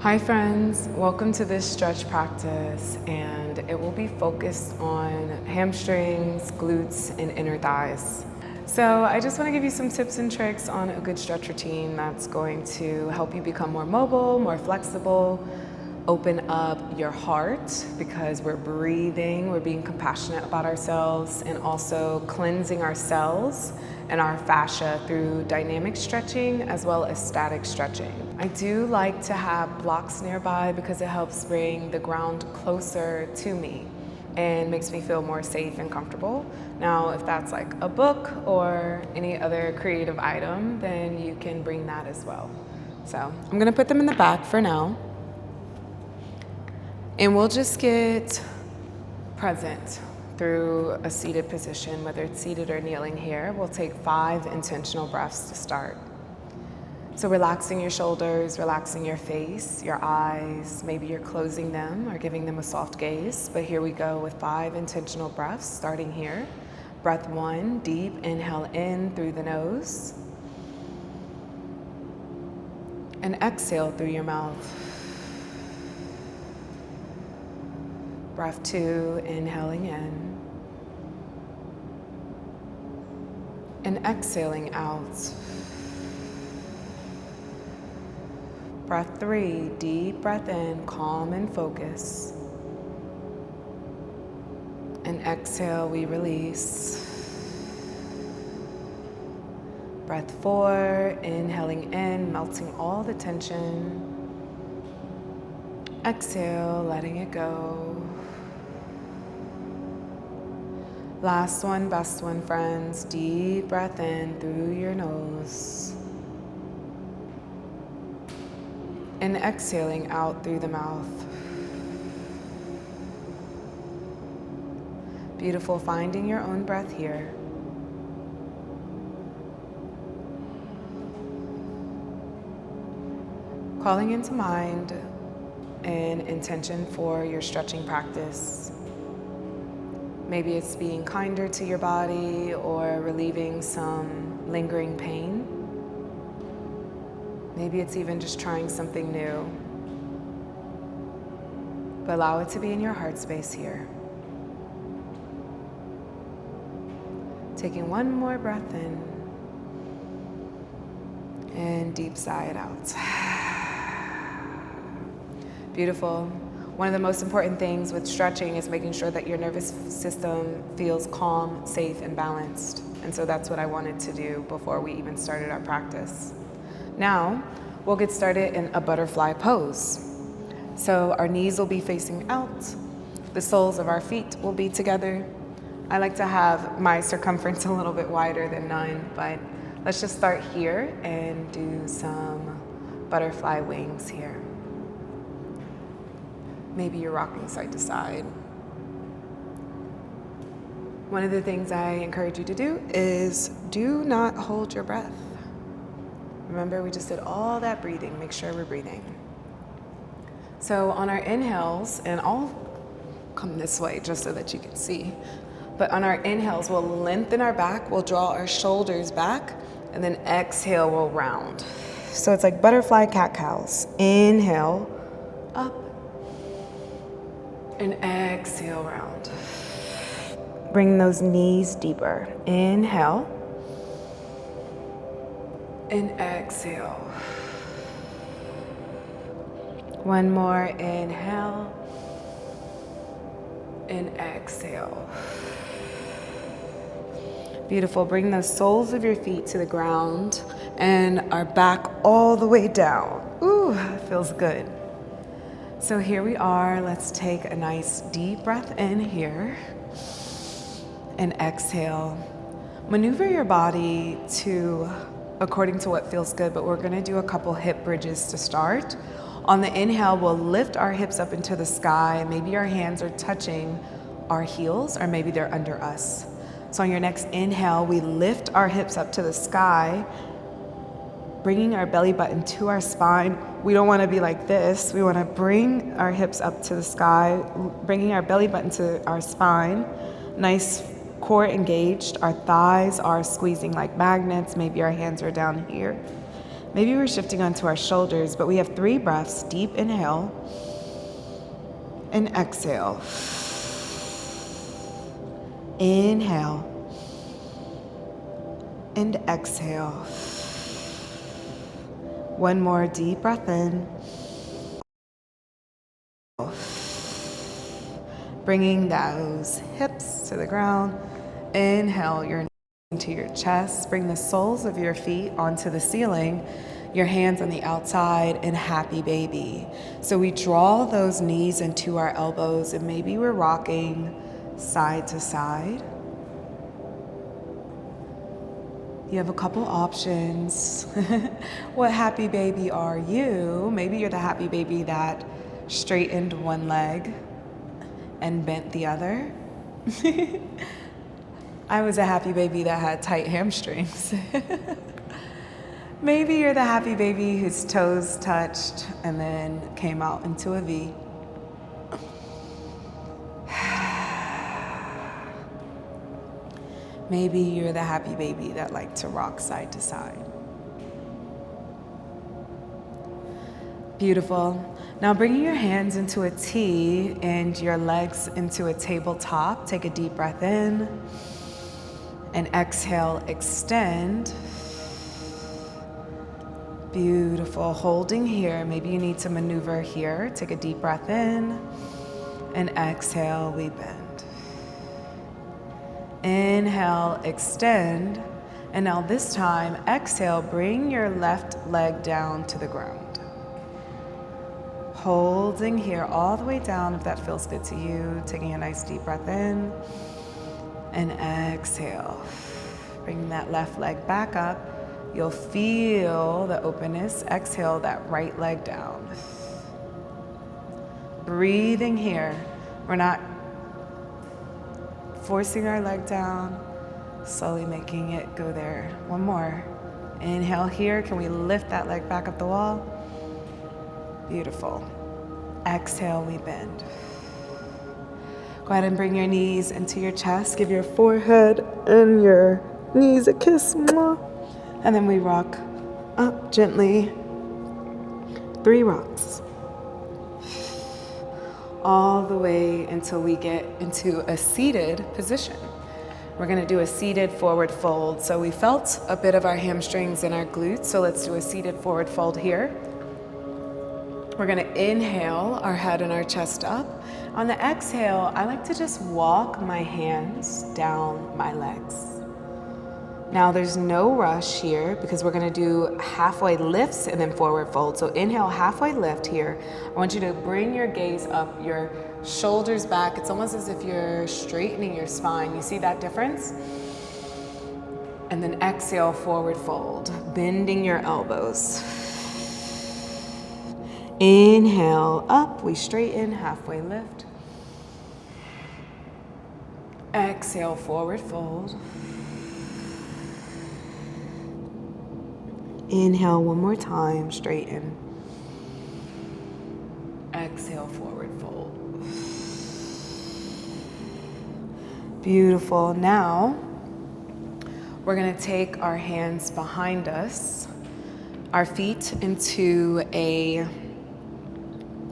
Hi friends, welcome to this stretch practice, and it will be focused on hamstrings, glutes, and inner thighs. So I just want to give you some tips and tricks on a good stretch routine that's going to help you become more mobile, more flexible, open up your heart because we're breathing, we're being compassionate about ourselves, and also cleansing our cells and our fascia through dynamic stretching as well as static stretching. I do like to have blocks nearby because it helps bring the ground closer to me and makes me feel more safe and comfortable. Now, if that's like a book or any other creative item, then you can bring that as well. So I'm gonna put them in the back for now. And we'll just get present through a seated position, whether it's seated or kneeling here. We'll take 5 intentional breaths to start. So relaxing your shoulders, relaxing your face, your eyes, maybe you're closing them or giving them a soft gaze. But here we go with 5 intentional breaths, starting here. Breath 1, deep inhale in through the nose. And exhale through your mouth. Breath 2, inhaling in. And exhaling out. Breath 3, deep breath in, calm and focus. And exhale, we release. Breath 4, inhaling in, melting all the tension. Exhale, letting it go. Last one, best one, friends. Deep breath in through your nose. And exhaling out through the mouth. Beautiful, finding your own breath here. Calling into mind an intention for your stretching practice. Maybe it's being kinder to your body or relieving some lingering pain. Maybe it's even just trying something new. But allow it to be in your heart space here. Taking one more breath in and deep sigh it out. Beautiful. One of the most important things with stretching is making sure that your nervous system feels calm, safe, and balanced. And so that's what I wanted to do before we even started our practice. Now, we'll get started in a butterfly pose. So our knees will be facing out. The soles of our feet will be together. I like to have my circumference a little bit wider than 9, but let's just start here and do some butterfly wings here. Maybe you're rocking side to side. One of the things I encourage you to do is do not hold your breath. Remember, we just did all that breathing. Make sure we're breathing. So on our inhales, and I'll come this way just so that you can see, but on our inhales, we'll lengthen our back, we'll draw our shoulders back, and then exhale, we'll round. So it's like butterfly cat-cows. Inhale, up. And exhale, round. Bring those knees deeper. Inhale. And exhale. One more. Inhale. And exhale. Beautiful. Bring the soles of your feet to the ground and our back all the way down. Ooh, feels good. So here we are. Let's take a nice deep breath in here and exhale. Maneuver your body according to what feels good, but we're gonna do a couple hip bridges to start. On the inhale, we'll lift our hips up into the sky. Maybe our hands are touching our heels, or maybe they're under us. So on your next inhale, we lift our hips up to the sky, bringing our belly button to our spine. We don't want to be like this. We want to bring our hips up to the sky, bringing our belly button to our spine. Nice core engaged. Our thighs are squeezing like magnets. Maybe our hands are down here. Maybe we're shifting onto our shoulders, but we have 3 breaths. Deep inhale and exhale. Inhale and exhale. One more deep breath in. Bringing those hips to the ground. Inhale your knees into your chest. Bring the soles of your feet onto the ceiling. Your hands on the outside and happy baby. So we draw those knees into our elbows and maybe we're rocking side to side. You have a couple options. What happy baby are you? Maybe you're the happy baby that straightened one leg and bent the other. I was a happy baby that had tight hamstrings. Maybe you're the happy baby whose toes touched and then came out into a V. Maybe you're the happy baby that liked to rock side to side. Beautiful. Now bringing your hands into a T and your legs into a tabletop. Take a deep breath in and exhale, extend. Beautiful. Holding here. Maybe you need to maneuver here. Take a deep breath in and exhale, we bend. Inhale, extend. And now this time, exhale, bring your left leg down to the ground. Holding here all the way down if that feels good to you. Taking a nice deep breath in and exhale. Bring that left leg back up. You'll feel the openness. Exhale that right leg down. Breathing here. We're not forcing our leg down, slowly making it go there. One more. Inhale here. Can we lift that leg back up the wall? Beautiful. Exhale, we bend. Go ahead and bring your knees into your chest. Give your forehead and your knees a kiss. And then we rock up gently. 3 rocks. All the way until we get into a seated position. We're gonna do a seated forward fold. So we felt a bit of our hamstrings and our glutes, so let's do a seated forward fold here. We're gonna inhale our head and our chest up. On the exhale, I like to just walk my hands down my legs. Now there's no rush here because we're gonna do halfway lifts and then forward fold. So inhale, halfway lift here. I want you to bring your gaze up, your shoulders back. It's almost as if you're straightening your spine. You see that difference? And then exhale, forward fold, bending your elbows. Inhale, up, we straighten, halfway lift. Exhale, forward fold. Inhale one more time, straighten. Exhale, forward fold. Beautiful. Now, we're gonna take our hands behind us, our feet into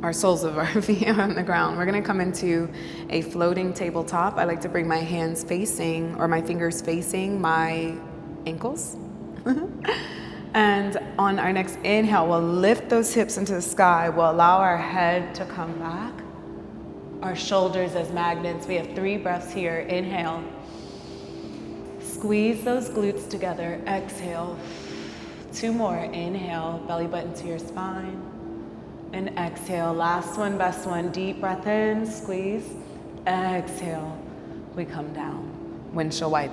our soles of our feet on the ground. We're gonna come into a floating tabletop. I like to bring my hands facing, or my fingers facing my ankles. And on our next inhale, we'll lift those hips into the sky. We'll allow our head to come back. Our shoulders as magnets. We have 3 breaths here. Inhale. Squeeze those glutes together. Exhale. 2 more. Inhale. Belly button to your spine. And exhale. Last one, best one. Deep breath in. Squeeze. Exhale. We come down. Windshield wipe.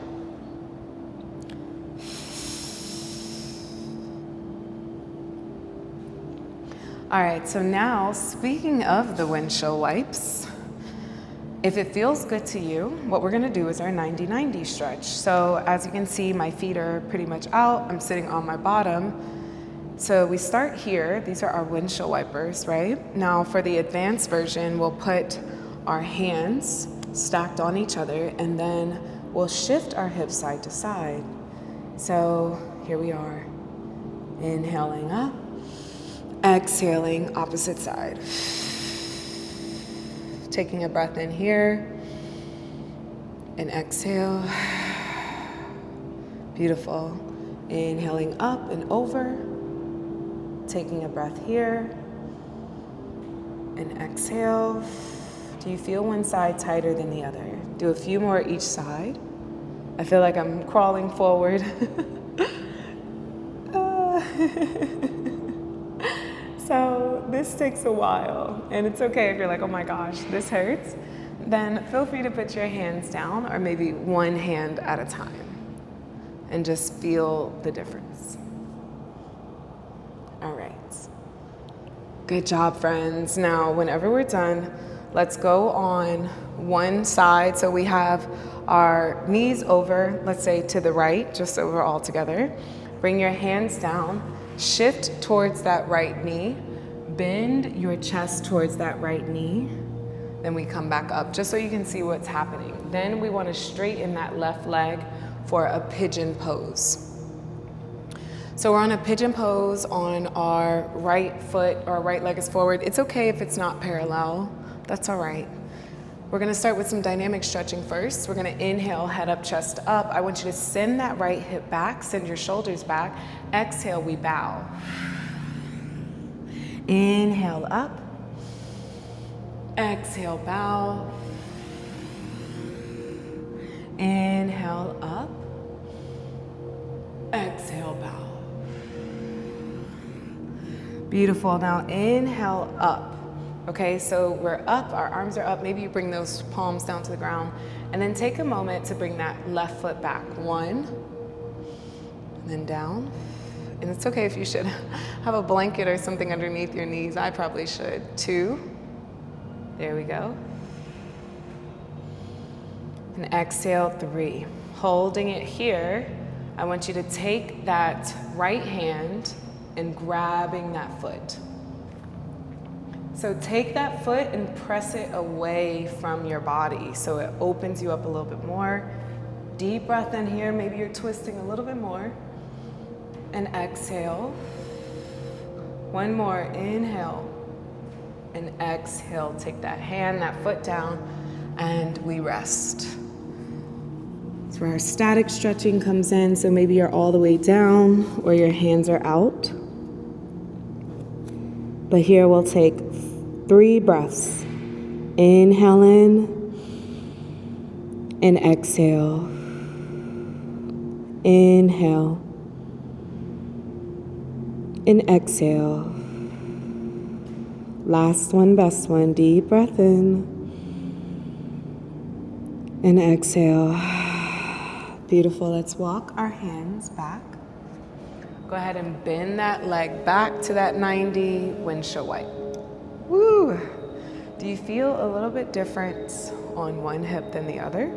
All right, so now speaking of the windshield wipes, if it feels good to you, what we're gonna do is our 90-90 stretch. So as you can see, my feet are pretty much out. I'm sitting on my bottom. So we start here. These are our windshield wipers, right? Now for the advanced version, we'll put our hands stacked on each other and then we'll shift our hips side to side. So here we are. Inhaling up, exhaling, opposite side. Taking a breath in here, and exhale. Beautiful. Inhaling up and over, taking a breath here, and exhale. Do you feel one side tighter than the other? Do a few more each side. I feel like I'm crawling forward. So this takes a while, and it's okay if you're like, oh my gosh, this hurts. Then feel free to put your hands down, or maybe one hand at a time, and just feel the difference. All right. Good job, friends. Now, whenever we're done, let's go on one side. So we have our knees over, let's say to the right, just so we're all together. Bring your hands down, shift towards that right knee, bend your chest towards that right knee. Then we come back up, just so you can see what's happening. Then we want to straighten that left leg for a pigeon pose. So we're on a pigeon pose on our right foot, our right leg is forward. It's okay if it's not parallel, that's all right. We're gonna start with some dynamic stretching first. We're gonna inhale, head up, chest up. I want you to send that right hip back, send your shoulders back. Exhale, we bow. Inhale up. Exhale, bow. Inhale up. Exhale, bow. Beautiful. Now inhale up. Okay, so we're up, our arms are up. Maybe you bring those palms down to the ground, and then take a moment to bring that left foot back. One, and then down. And it's okay if you should have a blanket or something underneath your knees. I probably should. Two. There we go. And exhale, three. Holding it here, I want you to take that right hand and grabbing that foot. So take that foot and press it away from your body so it opens you up a little bit more. Deep breath in here, maybe you're twisting a little bit more. And exhale. One more, inhale. And exhale, take that hand, that foot down, and we rest. That's where our static stretching comes in. So maybe you're all the way down or your hands are out. But here we'll take 3 breaths. Inhale in and exhale. Inhale and exhale. Last one, best one. Deep breath in and exhale. Beautiful. Let's walk our hands back. Go ahead and bend that leg back to that 90 windshield wipe. Woo! Do you feel a little bit different on one hip than the other?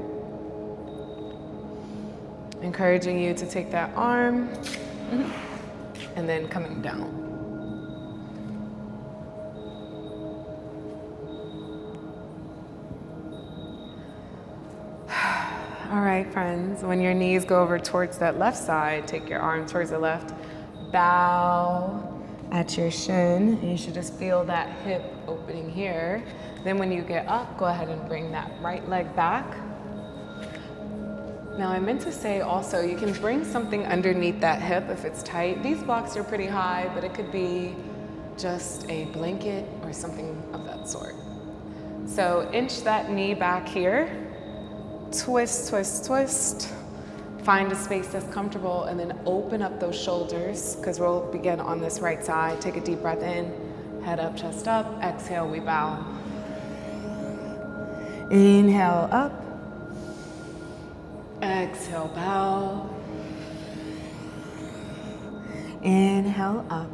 Encouraging you to take that arm and then coming down. All right, friends, when your knees go over towards that left side, take your arm towards the left, bow at your shin, and you should just feel that hip opening here. Then when you get up, go ahead and bring that right leg back. Now I meant to say also, you can bring something underneath that hip if it's tight. These blocks are pretty high, but it could be just a blanket or something of that sort. So inch that knee back here. Twist, twist, twist. Find a space that's comfortable and then open up those shoulders because we'll begin on this right side. Take a deep breath in, head up, chest up. Exhale, we bow. Inhale up. Exhale, bow. Inhale up.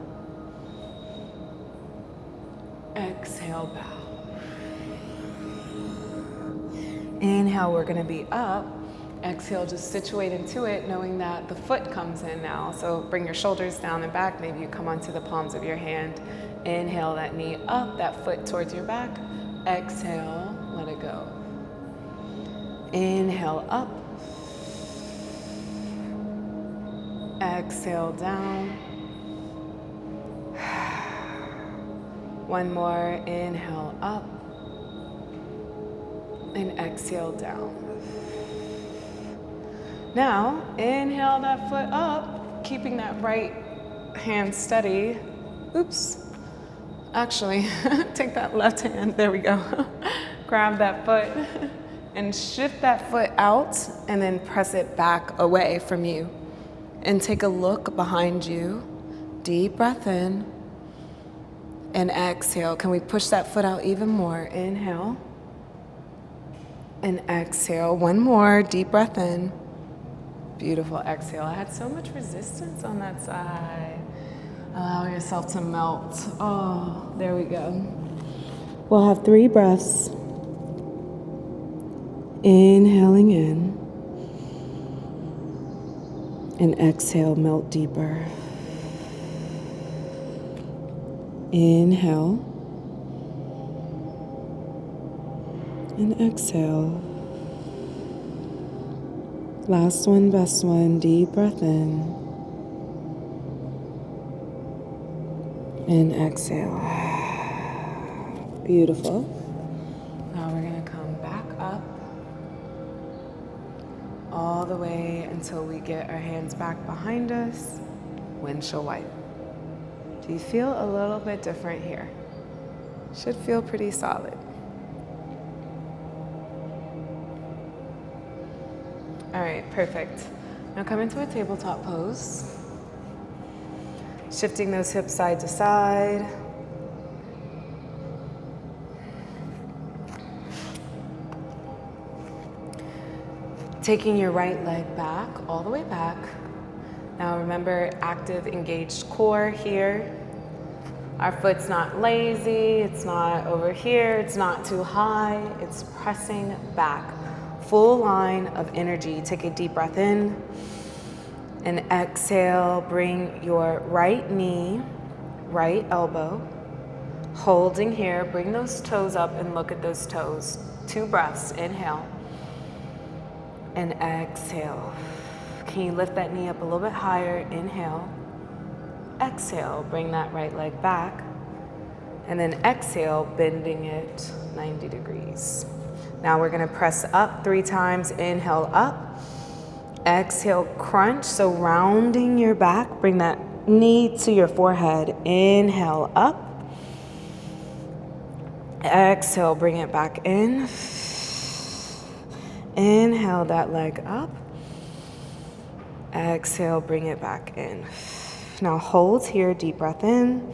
Exhale, bow. Inhale, we're gonna be up. Exhale, just situate into it, knowing that the foot comes in now. So bring your shoulders down and back. Maybe you come onto the palms of your hand. Inhale, that knee up, that foot towards your back. Exhale, let it go. Inhale, up. Exhale, down. One more, inhale up, and exhale down. Now, inhale that foot up, keeping that right hand steady. Oops. Actually, take that left hand, there we go. Grab that foot and shift that foot out and then press it back away from you. And take a look behind you. Deep breath in and exhale. Can we push that foot out even more? Inhale and exhale. One more, deep breath in. Beautiful, exhale. I had so much resistance on that side. Allow yourself to melt. Oh, there we go. We'll have 3 breaths. Inhaling in. And exhale, melt deeper. Inhale. And exhale. Last one, best one. Deep breath in. And exhale. Beautiful. Now we're going to come back up all the way until we get our hands back behind us. Windshield wipe. Do you feel a little bit different here? Should feel pretty solid. All right, perfect. Now come into a tabletop pose. Shifting those hips side to side. Taking your right leg back, all the way back. Now remember, active, engaged core here. Our foot's not lazy, it's not over here, it's not too high, it's pressing back. Full line of energy. Take a deep breath in and exhale. Bring your right knee, right elbow, holding here. Bring those toes up and look at those toes. 2 breaths. Inhale and exhale. Can you lift that knee up a little bit higher? Inhale. Exhale. Bring that right leg back. And then exhale, bending it 90 degrees. Now we're going to press up 3 times. Inhale up. Exhale, crunch. So rounding your back. Bring that knee to your forehead. Inhale up. Exhale, bring it back in. Inhale that leg up. Exhale, bring it back in. Now hold here, deep breath in.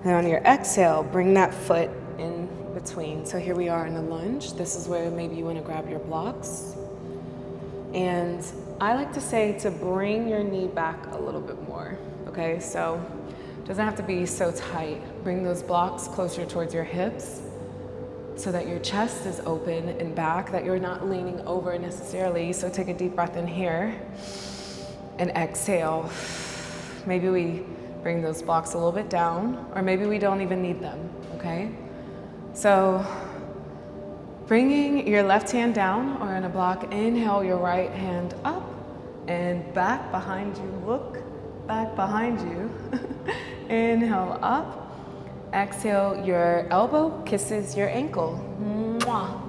And on your exhale, bring that foot in between. So here we are in a lunge. This is where maybe you want to grab your blocks. And I like to say to bring your knee back a little bit more. Okay, so it doesn't have to be so tight. Bring those blocks closer towards your hips so that your chest is open and back, that you're not leaning over necessarily. So take a deep breath in here and exhale. Maybe we bring those blocks a little bit down, or maybe we don't even need them, okay? So bringing your left hand down or in a block, inhale your right hand up and back behind you. Look back behind you. Inhale up. Exhale, your elbow kisses your ankle. Mwah.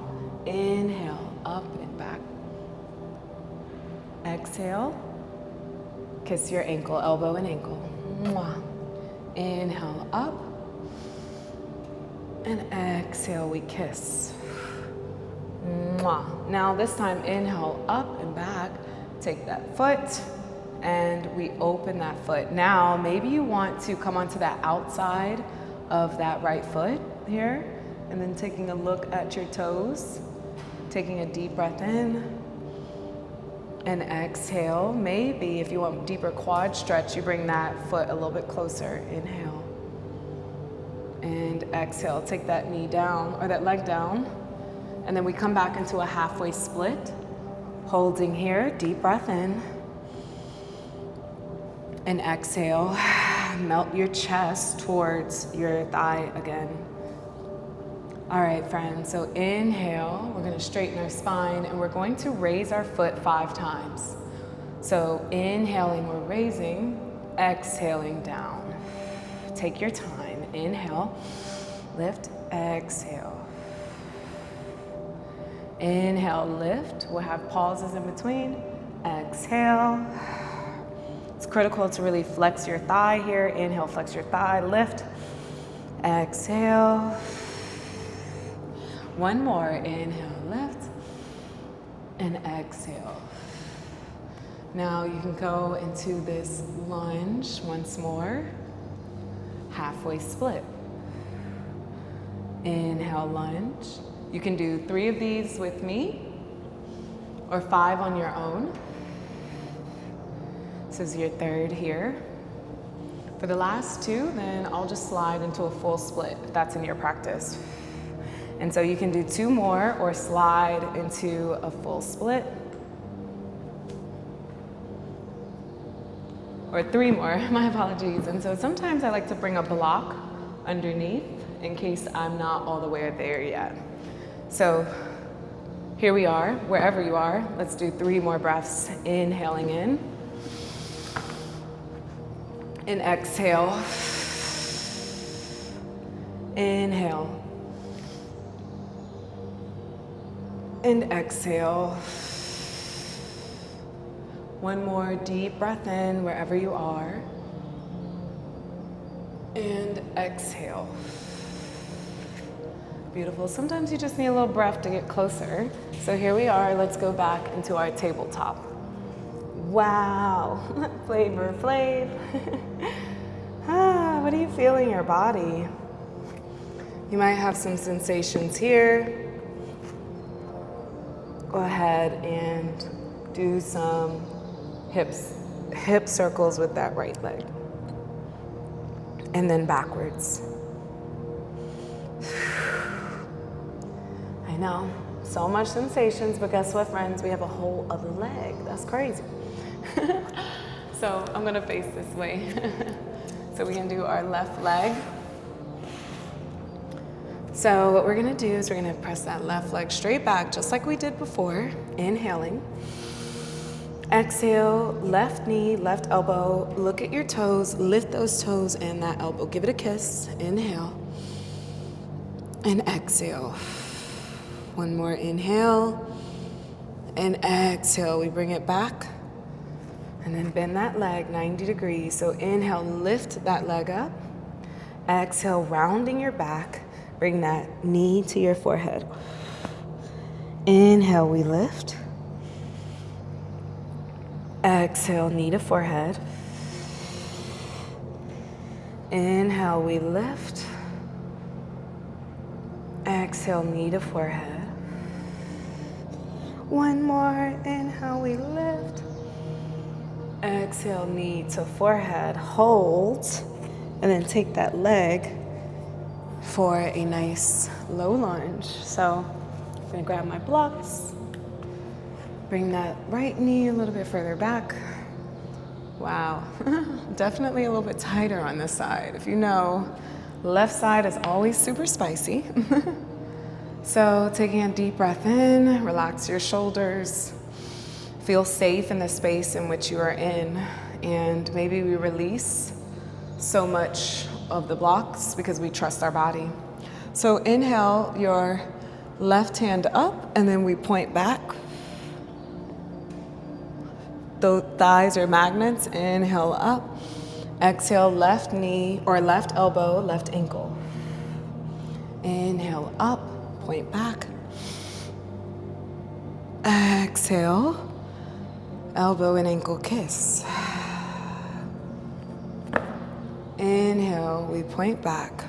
Inhale up and back. Exhale, kiss your ankle, elbow and ankle. Mwah. Inhale up. And exhale, we kiss. Mwah. Now this time, inhale up and back. Take that foot and we open that foot. Now maybe you want to come onto that outside of that right foot here, and then taking a look at your toes, taking a deep breath in and exhale. Maybe if you want deeper quad stretch, you bring that foot a little bit closer. Inhale and exhale. Take that knee down or that leg down, and then we come back into a halfway split, holding here. Deep breath in and exhale. Melt your chest towards your thigh again. All right, friends, so inhale, we're gonna straighten our spine and we're going to raise our foot 5 times. So inhaling, we're raising, exhaling down. Take your time, inhale. lift, exhale. Inhale, lift. We'll have pauses in between. Exhale. It's critical to really flex your thigh here. Inhale, flex your thigh, lift. Exhale. One more. Inhale, lift. And exhale. Now you can go into this lunge once more. Halfway split. Inhale, lunge. You can do 3 of these with me or 5 on your own. This is your 3rd here. For the last 2, then I'll just slide into a full split if that's in your practice. And so you can do 2 more or slide into a full split. Or 3 more, my apologies. And so sometimes I like to bring a block underneath in case I'm not all the way there yet. So here we are, wherever you are. Let's do 3 more breaths. Inhaling in. And exhale. Inhale. And exhale. One more deep breath in wherever you are. And exhale. Beautiful. Sometimes you just need a little breath to get closer. So here we are. Let's go back into our tabletop. Wow. Flavor Flav. What do you feel in your body? You might have some sensations here. Go ahead and do some hip circles with that right leg. And then backwards. I know, so much sensations, but guess what, friends? We have a whole other leg. That's crazy. So I'm gonna face this way. So we can do our left leg. So what we're gonna do is we're gonna press that left leg straight back, just like we did before. Inhaling. Exhale, left knee, left elbow. Look at your toes, lift those toes and that elbow. Give it a kiss. Inhale. And exhale. One more inhale. And exhale, we bring it back. And then bend that leg 90 degrees. So inhale, lift that leg up. Exhale, rounding your back. Bring that knee to your forehead. Inhale, we lift. Exhale, knee to forehead. Inhale, we lift. Exhale, knee to forehead. One more. Inhale, we lift. Exhale, knee to forehead. Hold. And then take that leg for a nice low lunge. So I'm gonna grab my blocks. Bring that right knee a little bit further back. Wow, definitely a little bit tighter on this side. If you know, left side is always super spicy. So taking a deep breath in, relax your shoulders. Feel safe in the space in which you are in. And maybe we release so much of the blocks because we trust our body. So inhale your left hand up and then we point back. Those thighs are magnets. Inhale up. Exhale, left knee or left elbow, left ankle. Inhale up, point back. Exhale, elbow and ankle kiss. Inhale, we point back.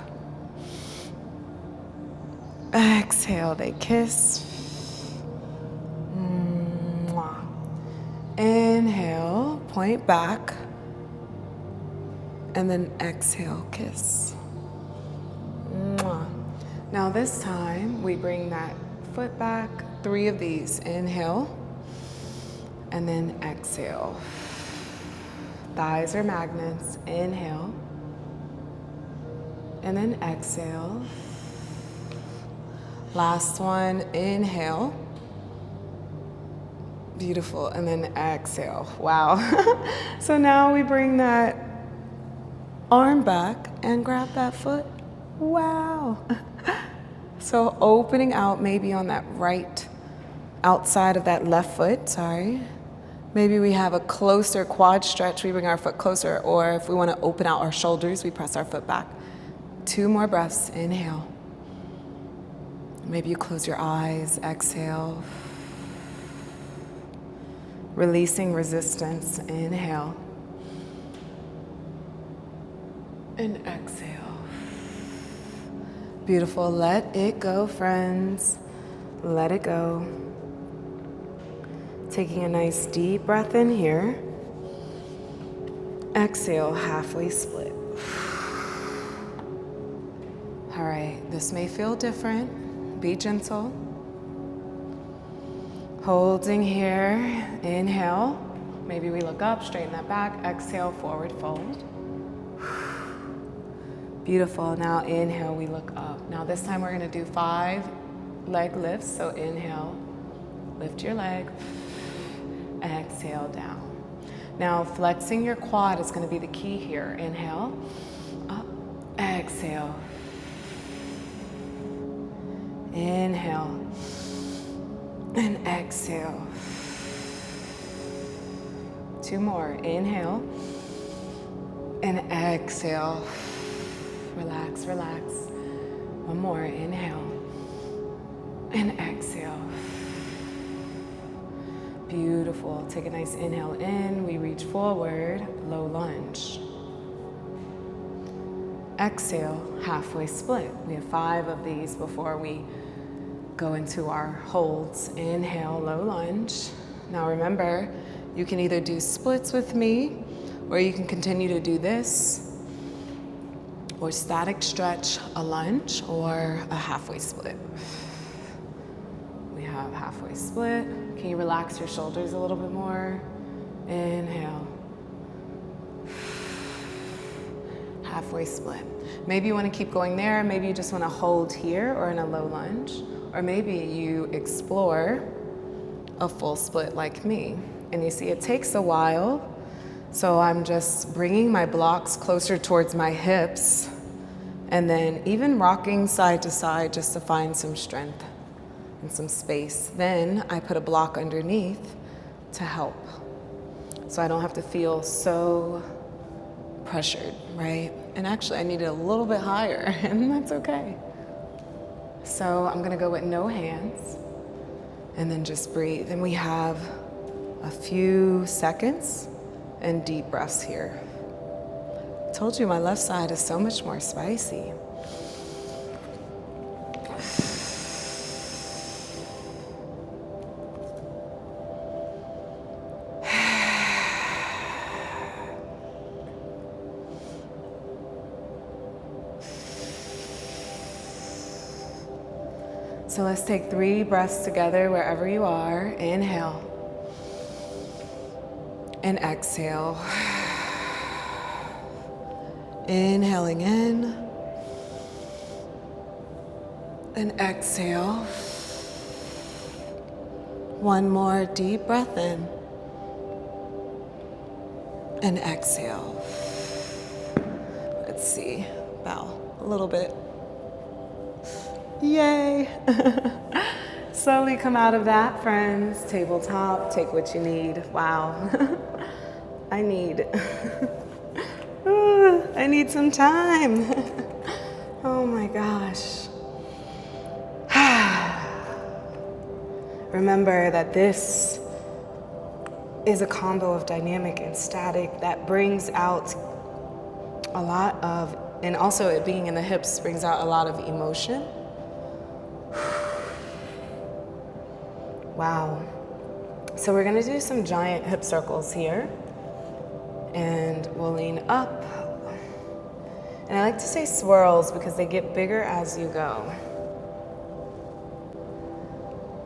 Exhale, they kiss. Inhale, point back. And then exhale, kiss. Now this time, we bring that foot back. 3 of these. Inhale. And then exhale. Thighs are magnets. Inhale. And then exhale. Last one, inhale. Beautiful, and then exhale. Wow. So now we bring that arm back and grab that foot Wow. So opening out maybe on that right outside of that left foot, sorry. Maybe we have a closer quad stretch, we bring our foot closer, or if we want to open out our shoulders, we press our foot back. 2 more breaths, inhale. Maybe you close your eyes, exhale. Releasing resistance, inhale. And exhale. Beautiful, let it go, friends. Let it go. Taking a nice deep breath in here. Exhale, halfway split. All right, this may feel different. Be gentle. Holding here, inhale. Maybe we look up, straighten that back. Exhale, forward fold. Beautiful, now inhale, we look up. Now this time we're gonna do 5 leg lifts. So inhale, lift your leg, exhale down. Now flexing your quad is gonna be the key here. Inhale, up, exhale. Inhale, and exhale. 2 more, inhale, and exhale. Relax, relax. 1 more, inhale, and exhale. Beautiful, take a nice inhale in, we reach forward, low lunge. Exhale, halfway split. We have 5 of these before we go into our holds. Inhale, low lunge. Now remember, you can either do splits with me, or you can continue to do this, or static stretch, a lunge, or a halfway split. We have halfway split. Can you relax your shoulders a little bit more? Inhale. Halfway split. Maybe you want to keep going there. Maybe you just want to hold here or in a low lunge. Or maybe you explore a full split like me. And you see it takes a while. So I'm just bringing my blocks closer towards my hips and then even rocking side to side just to find some strength and some space. Then I put a block underneath to help. So I don't have to feel so pressured, right? And actually I need it a little bit higher and that's okay. So I'm gonna go with no hands and then just breathe. And we have a few seconds and deep breaths here. I told you my left side is so much more spicy. So let's take 3 breaths together wherever you are. Inhale and exhale. Inhaling in and exhale. 1 more deep breath in and exhale. Let's see, bow a little bit. Yay! Slowly come out of that, friends. Tabletop, take what you need. Wow. I need some time. Oh my gosh. Remember that this is a combo of dynamic and static that brings out a lot of, and also it being in the hips brings out a lot of emotion. Wow. So we're gonna do some giant hip circles here. And we'll lean up. And I like to say swirls because they get bigger as you go.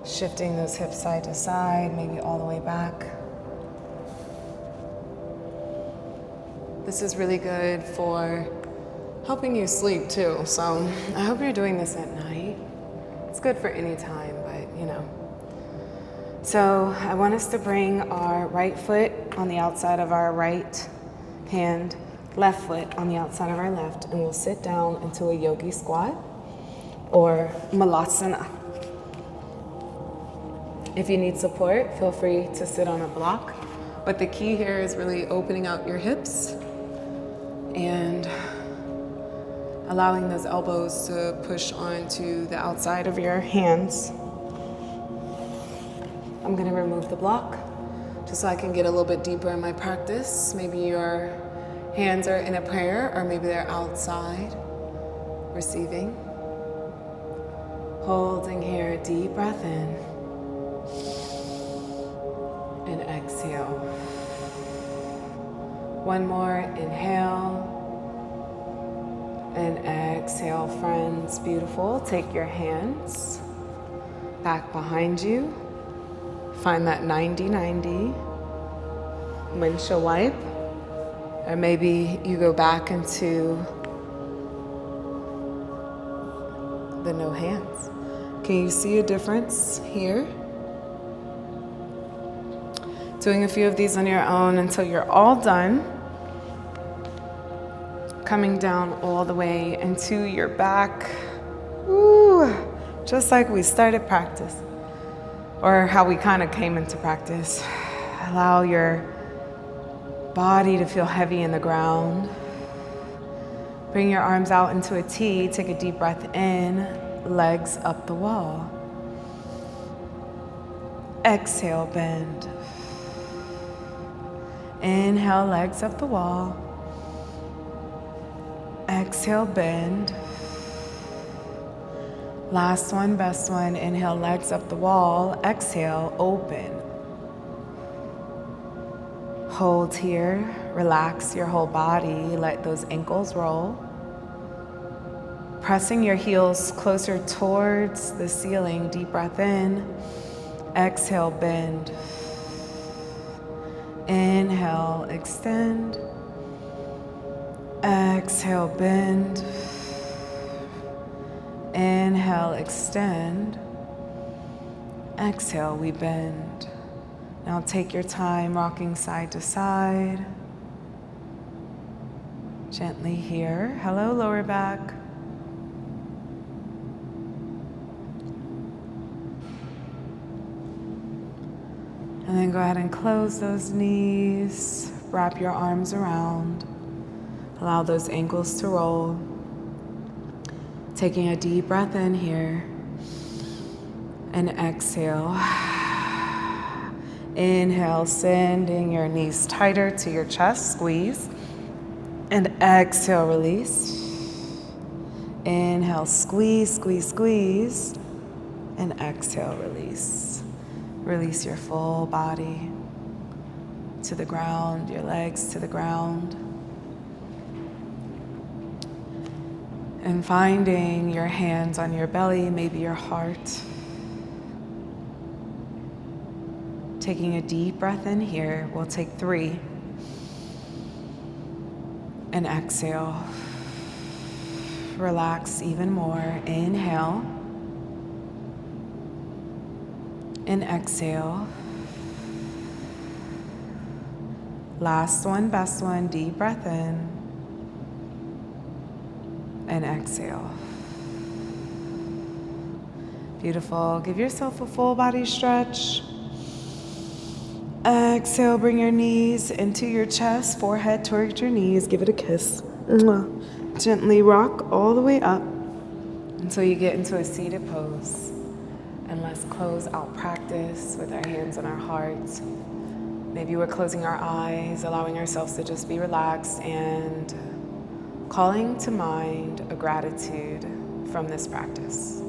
Shifting those hips side to side, maybe all the way back. This is really good for helping you sleep too. So I hope you're doing this at night. It's good for any time, but you know. So I want us to bring our right foot on the outside of our right hand, left foot on the outside of our left, and we'll sit down into a yogi squat or malasana. If you need support, feel free to sit on a block. But the key here is really opening out your hips and allowing those elbows to push onto the outside of your hands. I'm gonna remove the block just so I can get a little bit deeper in my practice. Maybe your hands are in a prayer, or maybe they're outside, receiving. Holding here, deep breath in. And exhale. One more, inhale. And exhale, friends. Beautiful. Take your hands back behind you. Find that 90-90 windshield wipe. Or maybe you go back into the no hands. Can you see a difference here? Doing a few of these on your own until you're all done. Coming down all the way into your back. Ooh, just like we started practice. Or how we kind of came into practice. Allow your body to feel heavy in the ground. Bring your arms out into a T. Take a deep breath in. Legs up the wall. Exhale, bend. Inhale, legs up the wall. Exhale, bend. Last one, best one. Inhale, legs up the wall. Exhale, open. Hold here. Relax your whole body. Let those ankles roll. Pressing your heels closer towards the ceiling. Deep breath in. Exhale, bend. Inhale, extend. Exhale, bend. Inhale, extend. Exhale, we bend. Now take your time rocking side to side. Gently here. Hello, lower back. And then go ahead and close those knees. Wrap your arms around. Allow those ankles to roll. Taking a deep breath in here. And exhale. Inhale, sending your knees tighter to your chest. Squeeze. And exhale, release. Inhale, squeeze, squeeze, squeeze. And exhale, release. Release your full body to the ground, your legs to the ground. And finding your hands on your belly, maybe your heart. Taking a deep breath in here. We'll take 3. And exhale. Relax even more. Inhale. And exhale. Last one, best one. Deep breath in. And exhale. Beautiful. Give yourself a full body stretch. Exhale, bring your knees into your chest, forehead towards your knees. Give it a kiss. Gently rock all the way up until you get into a seated pose. And let's close out practice with our hands on our hearts. Maybe we're closing our eyes, allowing ourselves to just be relaxed and calling to mind a gratitude from this practice.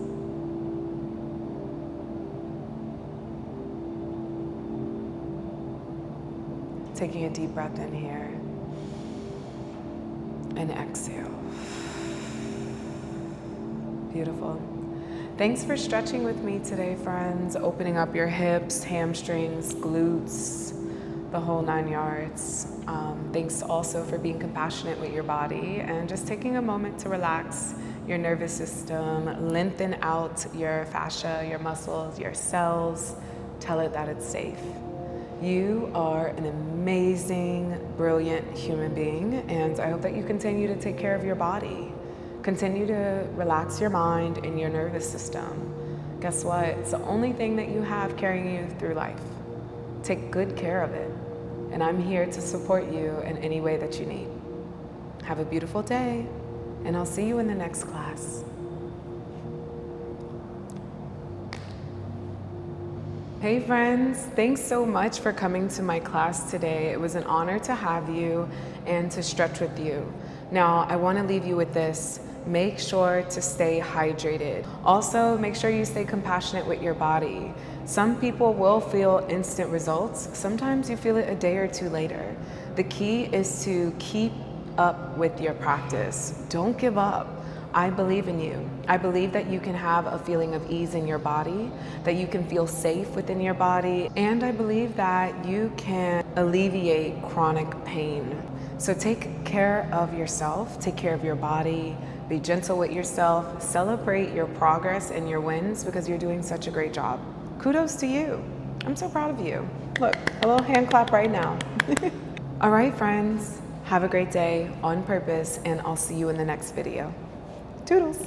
Taking a deep breath in here and exhale. Beautiful. Thanks for stretching with me today, friends. Opening up your hips, hamstrings, glutes, the whole 9 yards. Thanks also for being compassionate with your body and just taking a moment to relax your nervous system, lengthen out your fascia, your muscles, your cells. Tell it that it's safe. You are an amazing, brilliant human being, and I hope that you continue to take care of your body. Continue to relax your mind and your nervous system. Guess what? It's the only thing that you have carrying you through life. Take good care of it, and I'm here to support you in any way that you need. Have a beautiful day, and I'll see you in the next class. Hey friends, thanks so much for coming to my class today. It was an honor to have you and to stretch with you. Now, I want to leave you with this. Make sure to stay hydrated. Also, make sure you stay compassionate with your body. Some people will feel instant results. Sometimes you feel it a day or two later. The key is to keep up with your practice. Don't give up. I believe in you. I believe that you can have a feeling of ease in your body, that you can feel safe within your body, and I believe that you can alleviate chronic pain. So take care of yourself, take care of your body, be gentle with yourself, celebrate your progress and your wins because you're doing such a great job. Kudos to you. I'm so proud of you. Look, a little hand clap right now. All right, friends, have a great day on purpose, and I'll see you in the next video. Toodles.